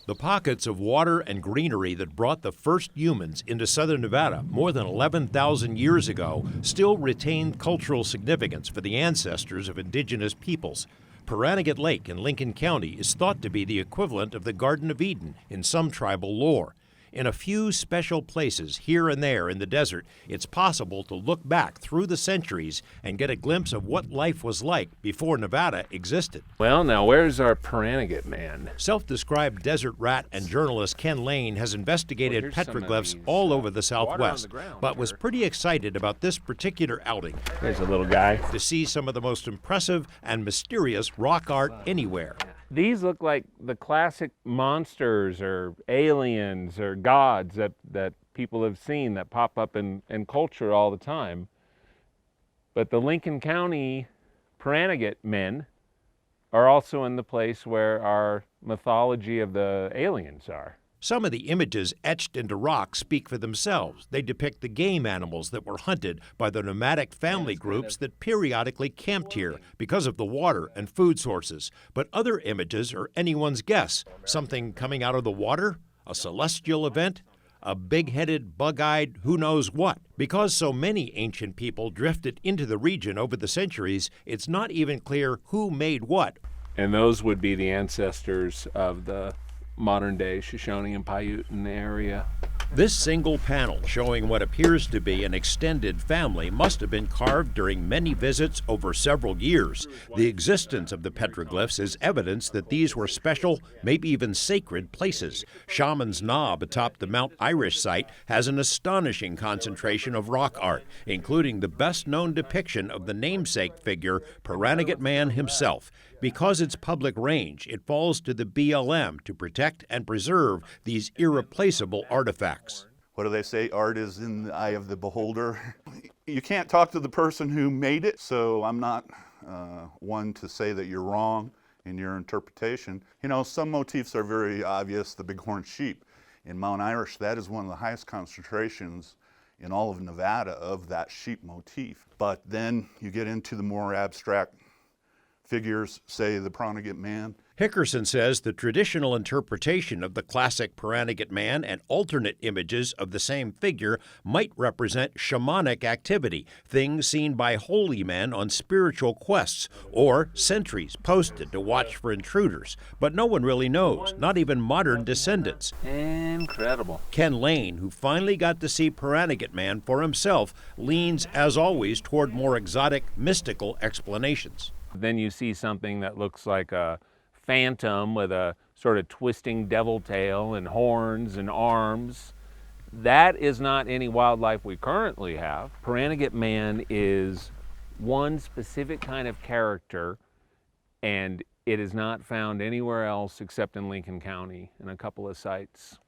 The pockets of water and greenery that brought the first humans into southern Nevada more than 11,000 years ago still retain cultural significance for the ancestors of indigenous peoples. Pahranagat Lake in Lincoln County is thought to be the equivalent of the Garden of Eden in some tribal lore. In a few special places here and there in the desert, it's possible to look back through the centuries and get a glimpse of what life was like before Nevada existed. Well, now where's our Pahranagat man? Self-described desert rat and journalist Ken Lane has investigated petroglyphs all over the Southwest, but was pretty excited about this particular outing. There's a little guy. To see some of the most impressive and mysterious rock art anywhere. These look like the classic monsters or aliens or gods that people have seen that pop up in culture all the time. But the Lincoln County Pahranagat men are also in the place where our mythology of the aliens are. Some of the images etched into rock speak for themselves. They depict the game animals that were hunted by the nomadic family groups that periodically camped here because of the water and food sources. But other images are anyone's guess. Something coming out of the water? A celestial event? A big-headed, bug-eyed who knows what? Because so many ancient people drifted into the region over the centuries, it's not even clear who made what. And those would be the ancestors of the modern-day Shoshone and Paiute area. This single panel showing what appears to be an extended family must have been carved during many visits over several years. The existence of the petroglyphs is evidence that these were special, maybe even sacred places. Shaman's Knob atop the Mount Irish site has an astonishing concentration of rock art, including the best-known depiction of the namesake figure, Pahranagat Man himself. Because it's public range, it falls to the BLM to protect and preserve these irreplaceable artifacts. What do they say? Art is in the eye of the beholder. You can't talk to the person who made it, so I'm not one to say that you're wrong in your interpretation. You know, some motifs are very obvious. The bighorn sheep in Mount Irish, that is one of the highest concentrations in all of Nevada of that sheep motif. But then you get into the more abstract figures, say the Pahranagat Man. Hickerson says the traditional interpretation of the classic Pahranagat Man and alternate images of the same figure might represent shamanic activity, things seen by holy men on spiritual quests, or sentries posted to watch for intruders. But no one really knows, not even modern descendants. Incredible. Ken Lane, who finally got to see Pahranagat Man for himself, leans, as always, toward more exotic, mystical explanations. Then you see something that looks like a phantom with a sort of twisting devil tail and horns and arms. That is not any wildlife we currently have. Pahranagat Man is one specific kind of character, and it is not found anywhere else except in Lincoln County in a couple of sites.